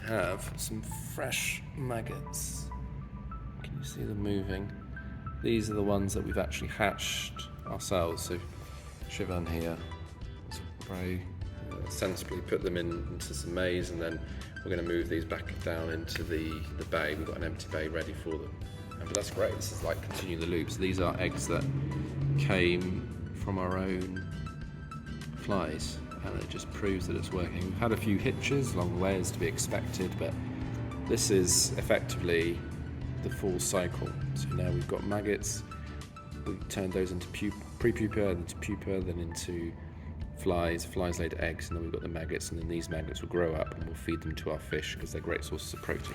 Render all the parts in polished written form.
have some fresh maggots. Can you see them moving? These are the ones that we've actually hatched ourselves. So Shivan here has very sensibly put them into some maize, and then we're going to move these back down into the bay. We've got an empty bay ready for them. But that's great. This is like continue the loops. These are eggs that came from our own flies, and it just proves that it's working. We've had a few hitches along the way, as to be expected, but this is effectively the full cycle. So now we've got maggots, we turned those into pre-pupa, into pupa, then into flies laid eggs, and then we've got the maggots, and then these maggots will grow up and we'll feed them to our fish because they're great sources of protein.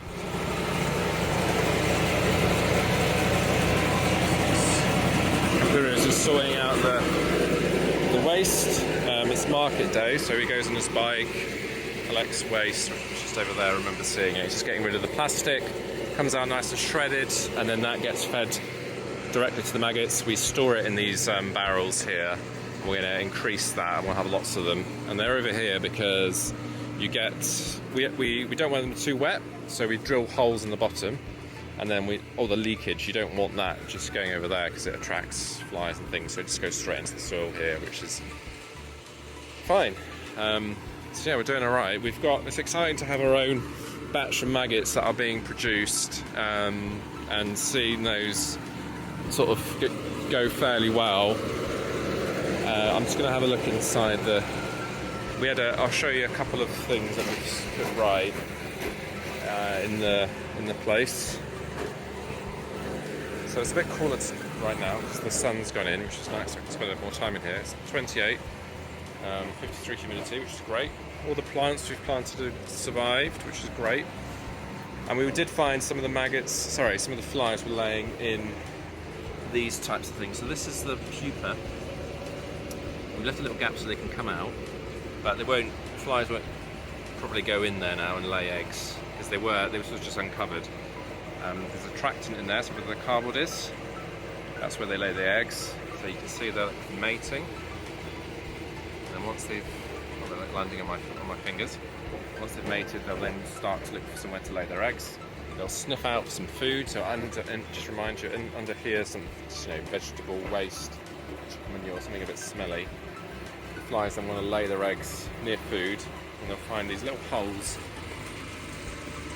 Guru is just sorting out the waste. It's market day, so he goes on his bike, collects waste, just over there, I remember seeing it. He's just getting rid of the plastic, comes out nice and shredded, and then that gets fed directly to the maggots. We store it in these barrels here. We're going to increase that, and we'll have lots of them. And they're over here because you get, we don't want them too wet, so we drill holes in the bottom, and then all the leakage, you don't want that just going over there because it attracts flies and things, so it just goes straight into the soil here, which is fine. So yeah, we're doing all right. It's exciting to have our own batch of maggots that are being produced, and seeing those sort of go fairly well. I'm just going to have a look inside I'll show you a couple of things that we've put right in the place. So it's a bit cooler right now because the sun's gone in, which is nice. I can spend a bit more time in here. It's 28, 53 humidity, which is great. All the plants we've planted have survived, which is great. And we did find some of the flies were laying in these types of things. So this is the pupa. We left a little gap so they can come out, but flies won't probably go in there now and lay eggs, because they were just uncovered. There's a tractant in there, so where the cardboard is, that's where they lay the eggs. So you can see they're mating, and once they're like landing on my fingers. Once they've mated, they'll then start to look for somewhere to lay their eggs. They'll sniff out some food, so and just remind you, under here some vegetable waste, manure, something a bit smelly. The flies then want to lay their eggs near food, and they'll find these little holes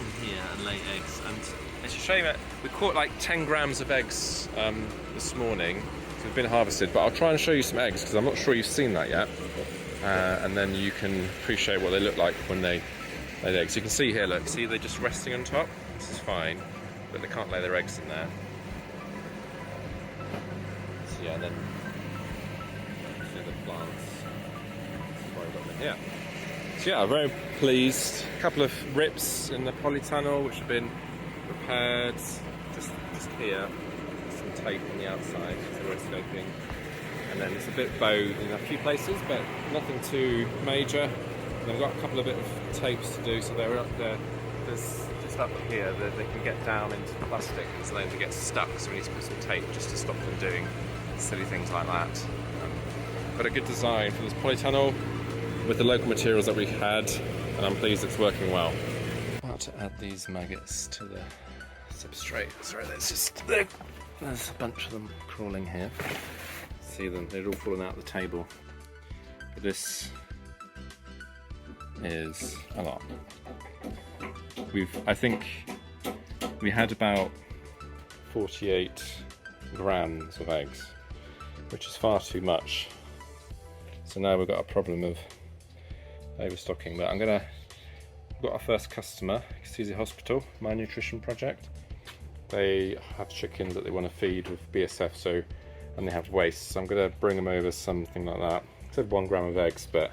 in here and lay eggs. And it's a shame that we caught like 10 grams of eggs this morning, so they've been harvested, but I'll try and show you some eggs because I'm not sure you've seen that yet, and then you can appreciate what they look like when they lay the eggs. You can see here, look, see they're just resting on top. This is fine, but they can't lay their eggs in there. So yeah, and then see the plants. Yeah. So yeah, very pleased. A couple of rips in the polytunnel which have been repaired. Just here, some tape on the outside, so we're escaping. And then it's a bit bowed in a few places, but nothing too major. And they've got a couple of bit of tapes to do, so they're up there. There's just up here that they can get down into the plastic, so they get stuck. So we need to put some tape just to stop them doing silly things like that. But a good design for this polytunnel with the local materials that we had, and I'm pleased it's working well. About to add these maggots to the substrate. Sorry, there's a bunch of them crawling here. See them, they're all falling out the table. But this is a lot. I think we had about 48 grams of eggs, which is far too much. So now we've got a problem of overstocking. But we've got our first customer, Kasizi Hospital, My Nutrition Project. They have chickens that they want to feed with BSF, and they have waste. So I'm going to bring them over something like that. I said 1 gram of eggs, but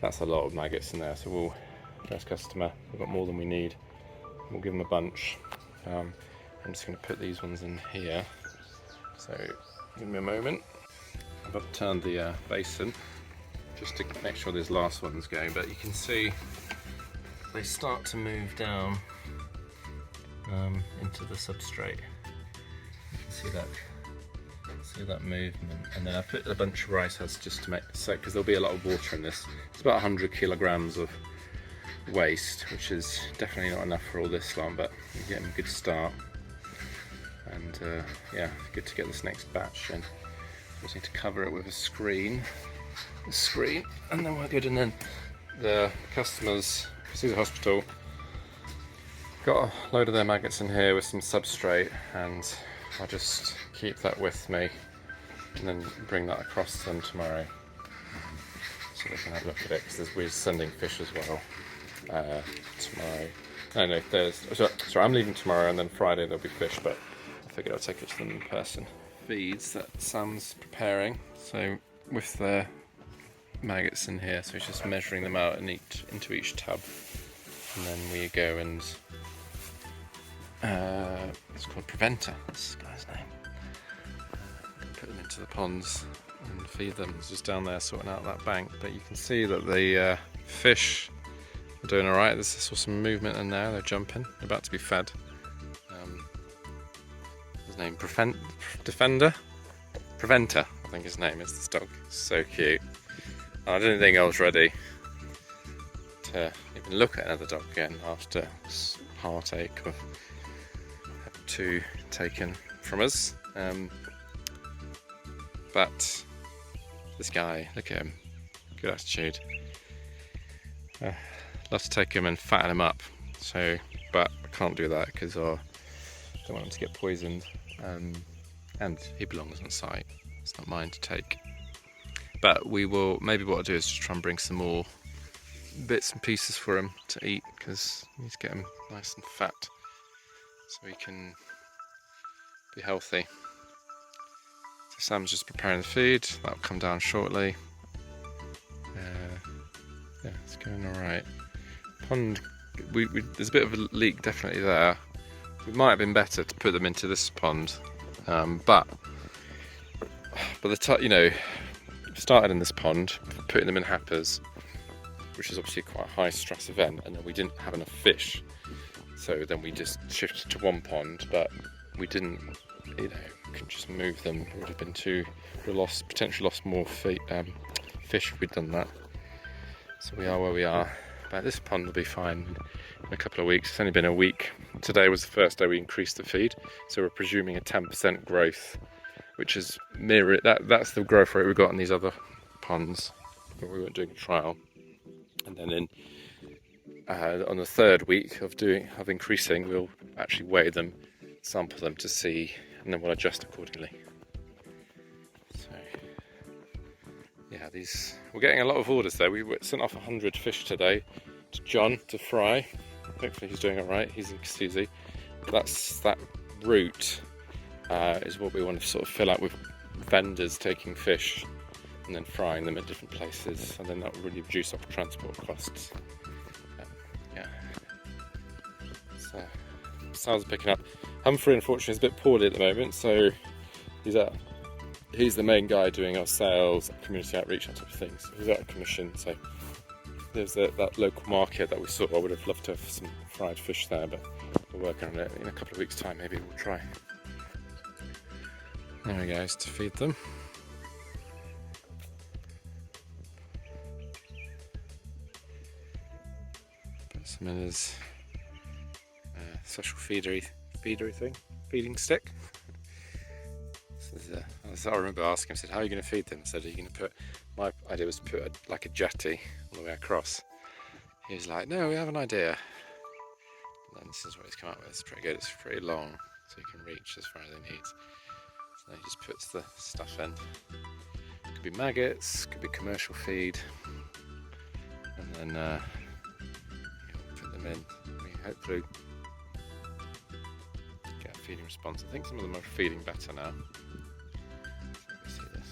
that's a lot of maggots in there. So first customer, we've got more than we need. We'll give them a bunch. I'm just going to put these ones in here. So give me a moment. I've upturned the basin just to make sure these last ones go, but you can see they start to move down into the substrate. You can see that movement, and then I put a bunch of rice husks just to make so, because there'll be a lot of water in this. It's about 100 kilograms of waste, which is definitely not enough for all this long, but you're getting a good start. And yeah, good to get this next batch in. Just need to cover it with a screen, and then we're good. And then the customers, because he's a hospital, got a load of their maggots in here with some substrate, and I'll just keep that with me and then bring that across to them tomorrow, so they can have a look at it, because we're sending fish as well tomorrow. No, Thursday. Sorry, I'm leaving tomorrow, and then Friday there'll be fish, but I figured I'll take it to them in person. Feeds that Sam's preparing, so with the maggots in here, so he's just measuring them out into each tub, and then we go and it's called Preventer, this guy's name. Put them into the ponds and feed them. It's just down there sorting out that bank, but you can see that the fish are doing alright. There's some movement in there, they're jumping, they're about to be fed. His name, Preventer, I think his name is, this dog. So cute. I didn't think I was ready to even look at another dog again after this heartache of having 2 taken from us. But this guy, look at him, good attitude. Love to take him and fatten him up, but I can't do that because I don't want him to get poisoned, and he belongs on site. It's not mine to take. But we will, maybe what I'll do is just try and bring some more bits and pieces for him to eat, because we need to get him nice and fat so he can be healthy. So Sam's just preparing the feed, that'll come down shortly. Yeah, it's going alright. Pond, there's a bit of a leak definitely there. It might have been better to put them into this pond, but the time, you know, started in this pond, putting them in happers, which is obviously quite a high stress event, and then we didn't have enough fish, so then we just shifted to one pond, but we didn't, you know, couldn't just move them. It would have been potentially lost more fish if we'd done that. So we are where we are. But this pond will be fine in a couple of weeks. It's only been a week. Today was the first day we increased the feed, so we're presuming a 10% growth, which is that's the growth rate we got in these other ponds, but we weren't doing a trial. And then on the 3rd week of increasing, we'll actually weigh them, sample them to see, and then we'll adjust accordingly. So yeah, we're getting a lot of orders there. We sent off 100 fish today to John to fry. Hopefully he's doing alright. He's in Kasuzi. That route is what we want to sort of fill out with vendors taking fish and then frying them at different places, and then that will really reduce our transport costs. Yeah. So sounds are picking up. Humphrey unfortunately is a bit poorly at the moment, so he's the main guy doing our sales, community outreach, that type of things. So he's out of commission, so there's that local market that we saw. I would have loved to have some fried fish there, but we're working on it. In a couple of weeks' time, maybe we'll try. There we go, to feed them. Put some in his special feeding stick. So I remember asking him, I said, how are you going to feed them? I said, are you going to my idea was to put like a jetty all the way across. He was like, no, we have an idea. And then this is what he's come up with. It's pretty good, it's pretty long, so he can reach as far as he needs. So then he just puts the stuff in. Could be maggots, could be commercial feed, and then he'll put them in. We hopefully get a feeding response. I think some of them are feeding better now. So let me see this.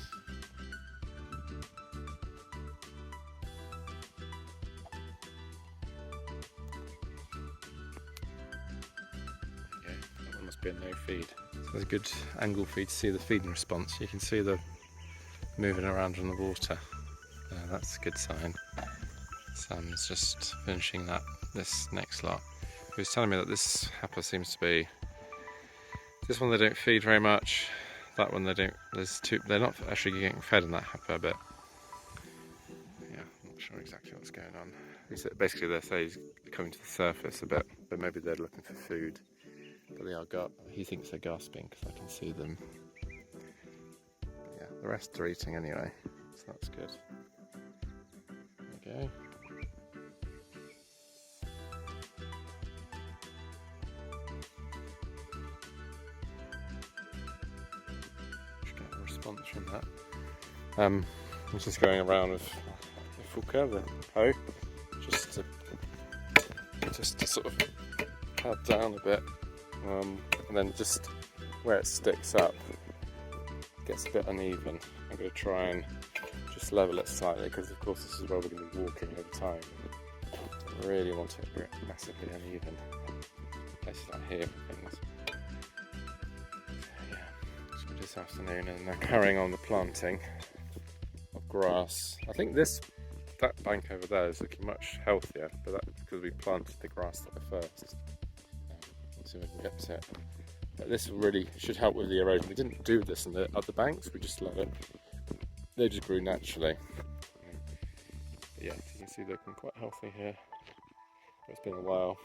There you go. That one must be a no feed. There's a good angle for you to see the feeding response. You can see the moving around on the water. That's a good sign. Sam's just finishing this next lot. He was telling me that this happer seems to be, this one they don't feed very much, that one they don't, they're not actually getting fed in that happer, but yeah, I'm not sure exactly what's going on. basically they say he's coming to the surface a bit, but maybe they're looking for food. But they are he thinks they're gasping because I can see them. But yeah, the rest are eating anyway, so that's good. There we go. Should get a response from that. I'm just going around with the fuka, the hoe, just to sort of pad down a bit, and then just where it sticks up, it gets a bit uneven. I'm going to try and just level it slightly, because of course this is where we're going to be walking over time. I really want it to be massively uneven. Places like here and things. So yeah, so this afternoon, and they're carrying on the planting of grass. I think that bank over there is looking much healthier, but that's because we planted the grass there first. Let's see if I can get to it. But this really should help with the erosion. We didn't do this in the other banks, we just let it. They just grew naturally. But yeah, you can see they're looking quite healthy here. It's been a while.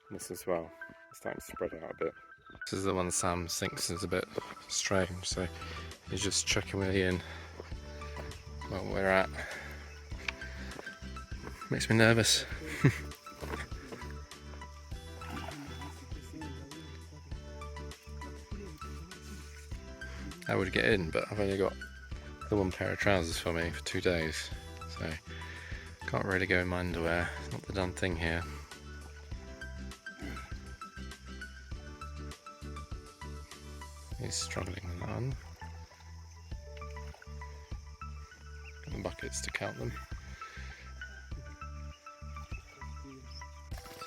And this as well. It's starting to spread out a bit. This is the one Sam thinks is a bit strange, so he's just checking me in where we're at. Makes me nervous. I would get in, but I've only got the one pair of trousers for me for 2 days, so can't really go in my underwear. It's not the done thing here. He's struggling with that one. Got the buckets to count them.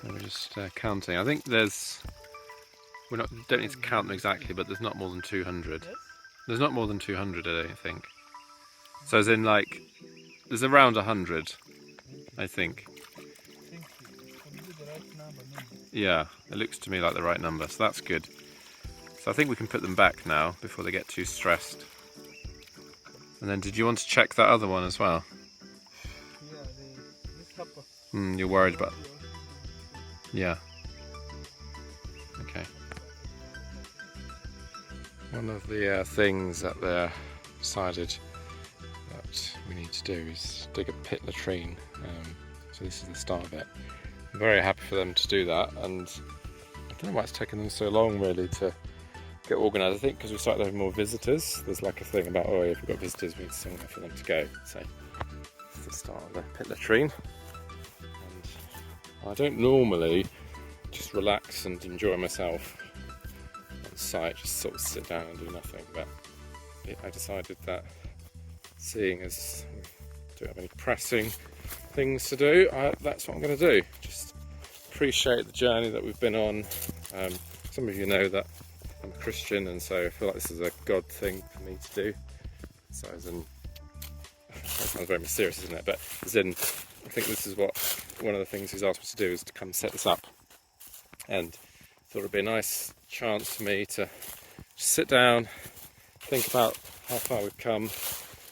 So we're just counting. I think don't need to count them exactly, but there's not more than 200. There's not more than 200, I don't think. So as in, like, there's around 100, I think. Yeah, it looks to me like the right number, so that's good. So I think we can put them back now before they get too stressed. And then did you want to check that other one as well? You're worried about... Yeah. Okay. One of the things that they're decided that we need to do is dig a pit latrine. So this is the start of it. I'm very happy for them to do that, and I don't know why it's taken them so long really to get organised. I think because we started having more visitors. There's like a thing about, oh, if we've got visitors, we need somewhere for them to go. So this is the start of the pit latrine. And I don't normally just relax and enjoy myself on site, just sort of sit down and do nothing, but I decided that seeing as we don't have any pressing things to do, that's what I'm going to do. Just appreciate the journey that we've been on. Some of you know that I'm a Christian, and so I feel like this is a God thing for me to do. So as in, that sounds very mysterious, isn't it? But as in, I think this is what one of the things he's asked me to do, is to come set this up. And thought it'd be a nice chance for me to just sit down, think about how far we've come,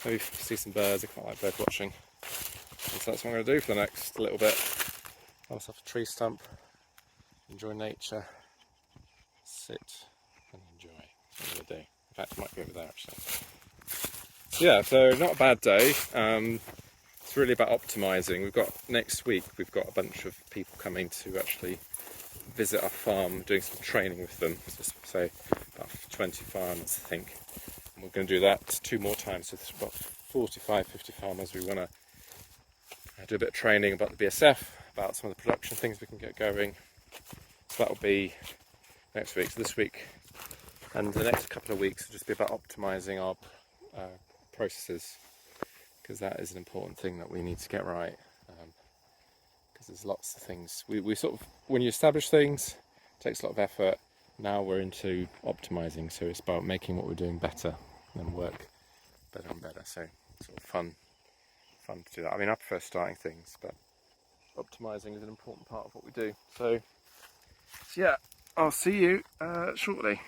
maybe see some birds. I quite like bird watching. And so that's what I'm going to do for the next little bit. Find myself a tree stump, enjoy nature, sit and enjoy. That's what I'm going to do. In fact, I might be over there actually. So yeah, so not a bad day. It's really about optimising. Next week we've got a bunch of people coming to actually visit our farm, doing some training with them. Just say about 20 farmers, I think. And we're going to do that 2 more times. So there's about 45, 50 farmers. We want to do a bit of training about the BSF, about some of the production things we can get going. So that'll be next week. So this week and the next couple of weeks will just be about optimising our processes, because that is an important thing that we need to get right. Because there's lots of things. We sort of, when you establish things, it takes a lot of effort. Now we're into optimising, so it's about making what we're doing better and work better and better. So it's sort of fun to do that. I mean, I prefer starting things, but optimising is an important part of what we do. So yeah, I'll see you shortly.